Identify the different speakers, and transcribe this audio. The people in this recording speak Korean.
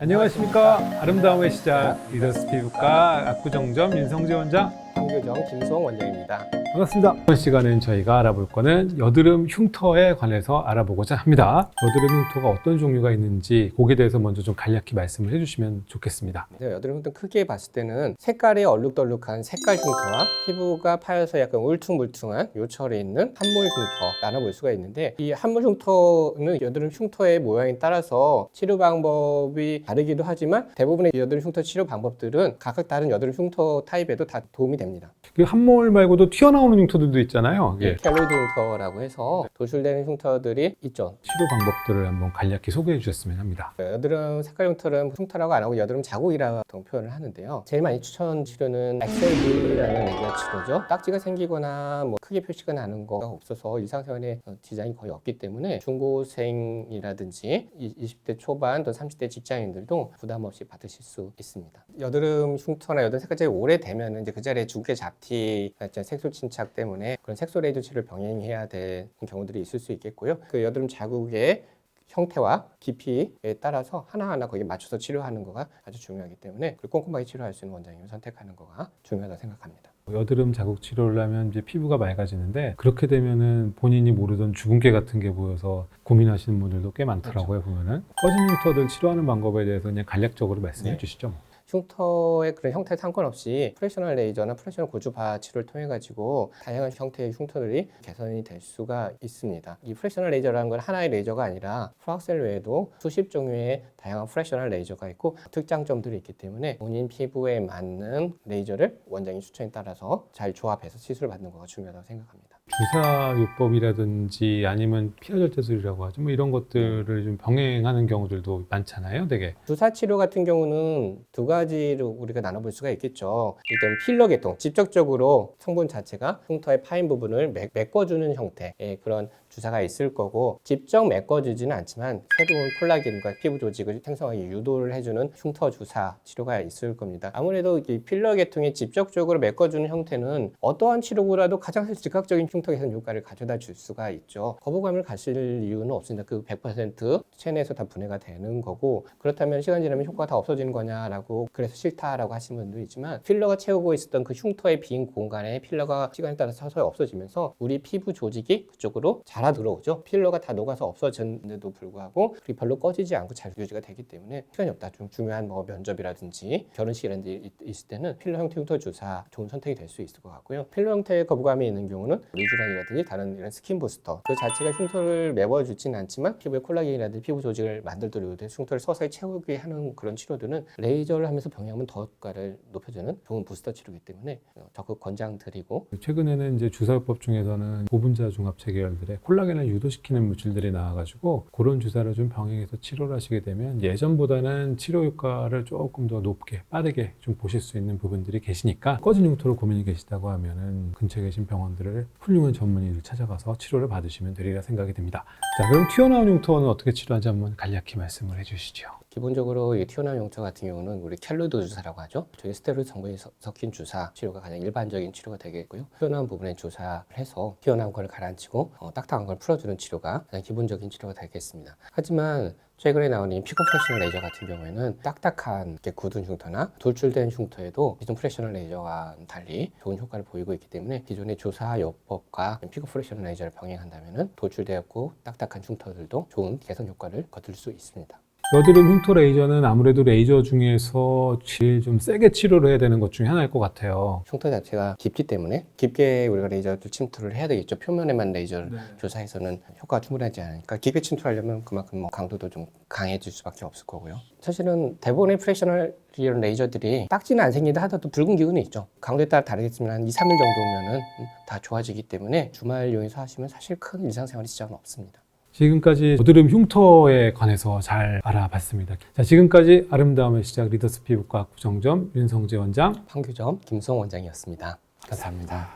Speaker 1: 안녕하십니까. 아름다움의 시작 리더스 피부과 압구정점 윤성재 원장,
Speaker 2: 황교정 김수홍 원장입니다.
Speaker 1: 반갑습니다. 이번 시간은 저희가 알아볼 거는 여드름 흉터에 관해서 알아보고자 합니다. 여드름 흉터가 어떤 종류가 있는지 거기에 대해서 먼저 좀 간략히 말씀을 해주시면 좋겠습니다.
Speaker 2: 여드름 흉터 크게 봤을 때는 색깔이 얼룩덜룩한 색깔 흉터와 피부가 파여서 약간 울퉁불퉁한 요철이 있는 함몰 흉터 나눠볼 수가 있는데, 이 함몰 흉터는 여드름 흉터의 모양에 따라서 치료 방법이 다르기도 하지만 대부분의 여드름 흉터 치료 방법들은 각각 다른 여드름 흉터 타입에도 다 도움이 됩니다.
Speaker 1: 그 함몰 말고도 튀어나오는 흉터들도 있잖아요. 예.
Speaker 2: 켈로이드 흉터라고 해서 도출되는 흉터들이 있죠.
Speaker 1: 치료 방법들을 한번 간략히 소개해 주셨으면 합니다.
Speaker 2: 여드름 색깔 흉터는 흉터라고 안 하고 여드름 자국이라고 표현을 하는데요. 제일 많이 추천 치료는 XLV라는 레이저 치료죠. 딱지가 생기거나 뭐 크게 표시가 나는 거가 없어서 일상생활에 지장이 거의 없기 때문에 중고생이라든지 20대 초반 또 30대 직장인들도 부담 없이 받으실 수 있습니다. 여드름 흉터나 여드름 색깔이 오래되면 이제 그 자리에 중계 잡티, 색소 침착 때문에 그런 색소 레이저 치료를 병행해야 되는 경우들이 있을 수 있겠고요. 그 여드름 자국의 형태와 깊이에 따라서 하나하나 거기에 맞춰서 치료하는 거가 아주 중요하기 때문에 꼼꼼하게 치료할 수 있는 원장님을 선택하는 거가 중요하다고 생각합니다.
Speaker 1: 여드름 자국 치료를 하면 이제 피부가 맑아지는데, 그렇게 되면은 본인이 모르던 주근깨 같은 게 보여서 고민하시는 분들도 꽤 많더라고요. 그렇죠. 보면은 꺼진 흉터들 치료하는 방법에 대해서 그냥 간략적으로 말씀해 주시죠.
Speaker 2: 흉터의 그런 형태에 상관없이 프레셔널 레이저나 프레셔널 고주파 치료를 통해 가지고 다양한 형태의 흉터들이 개선이 될 수가 있습니다. 이 프레셔널 레이저라는 건 하나의 레이저가 아니라 프락셀 외에도 수십 종류의 다양한 프레셔널 레이저가 있고 특장점들이 있기 때문에 본인 피부에 맞는 레이저를 원장님 추천에 따라서 잘 조합해서 시술을 받는 거가 중요하다고 생각합니다.
Speaker 1: 주사요법이라든지 아니면 피하절제술이라고 하죠. 뭐 이런 것들을 좀 병행하는 경우들도 많잖아요, 되게.
Speaker 2: 주사 치료 같은 경우는 두 가지로 우리가 나눠볼 수가 있겠죠. 일단 필러 계통, 직접적으로 성분 자체가 흉터의 파인 부분을 메꿔주는 형태의 그런 주사가 있을 거고, 직접 메꿔주지는 않지만 새로운 콜라겐과 피부 조직을 생성하게 유도를 해주는 흉터 주사 치료가 있을 겁니다. 아무래도 이 필러 계통이 직접적으로 메꿔주는 형태는 어떠한 치료보다도 가장 즉각적인 흉터 개선 효과를 가져다 줄 수가 있죠. 거부감을 가질 이유는 없습니다. 그 100% 체내에서 다 분해가 되는 거고, 그렇다면 시간 지나면 효과가 다 없어지는 거냐라고 그래서 싫다라고 하시는 분도 있지만, 필러가 채우고 있었던 그 흉터의 빈 공간에 필러가 시간에 따라서 서서히 없어지면서 우리 피부 조직이 그쪽으로 자라 들어오죠. 필러가 다 녹아서 없어졌는데도 불구하고 별로 꺼지지 않고 잘 유지가 되기 때문에 시간이 없다. 좀 중요한 뭐 면접이라든지 결혼식이라든지 있을 때는 필러 형태 흉터 주사 좋은 선택이 될 수 있을 것 같고요. 필러 형태의 거부감이 있는 경우는 리쥬란이라든지 다른 이런 스킨 부스터, 그 자체가 흉터를 메워주지는 않지만 피부에 콜라겐이라든지 피부 조직을 만들도록 흉터를 서서히 채우게 하는 그런 치료들은 레이저를 하면서 병행하면 더 효과를 높여주는 좋은 부스터 치료이기 때문에 적극 권장드리고,
Speaker 1: 최근에는 이제 주사요법 중에서는 고분자 중합체 계열들의 콜라겐을 유도시키는 물질들이 나와가지고 그런 주사를 좀 병행해서 치료를 하시게 되면 예전보다는 치료 효과를 조금 더 높게 빠르게 좀 보실 수 있는 부분들이 계시니까, 꺼진 흉터로 고민이 계시다고 하면은 근처에 계신 병원들을 훌륭한 전문의를 찾아가서 치료를 받으시면 되리라 생각이 듭니다. 자, 그럼 튀어나온 흉터는 어떻게 치료하는지 한번 간략히 말씀을 해주시죠.
Speaker 2: 기본적으로 이 튀어나온 흉터 같은 경우는 우리 켈로이드 주사라고 하죠. 저희 스테로이드 성분이 섞인 주사 치료가 가장 일반적인 치료가 되겠고요. 튀어나온 부분에 주사를 해서 튀어나온 걸 가라앉히고 딱딱한 걸 풀어주는 치료가 가장 기본적인 치료가 되겠습니다. 하지만 최근에 나온 이 피코 프레셔널 레이저 같은 경우에는 딱딱한 굳은 흉터나 돌출된 흉터에도 기존 프레셔널 레이저와 달리 좋은 효과를 보이고 있기 때문에 기존의 주사요법과 피코 프레셔널 레이저를 병행한다면 돌출되었고 딱딱한 흉터들도 좋은 개선 효과를 거둘 수 있습니다.
Speaker 1: 여드름 흉터 레이저는 아무래도 레이저 중에서 제일 좀 세게 치료를 해야 되는 것 중에 하나일 것 같아요.
Speaker 2: 흉터 자체가 깊기 때문에 깊게 우리가 레이저 침투를 해야 되겠죠. 표면에만 레이저를 조사해서는 효과가 충분하지 않으니까 깊게 침투하려면 그만큼 강도도 좀 강해질 수밖에 없을 거고요. 사실은 대부분의 프레셔널 이런 레이저들이 딱지는 안 생긴다 하더라도 붉은 기운이 있죠. 강도에 따라 다르겠지만 한 2, 3일 정도면은 다 좋아지기 때문에 주말 이용해서 하시면 사실 큰 일상생활에 지장은 없습니다.
Speaker 1: 지금까지 여드름 흉터에 관해서 잘 알아봤습니다. 자, 지금까지 아름다움의 시작 리더스 피부과 압구정점 윤성재 원장,
Speaker 2: 황교점 김수홍 원장이었습니다. 감사합니다.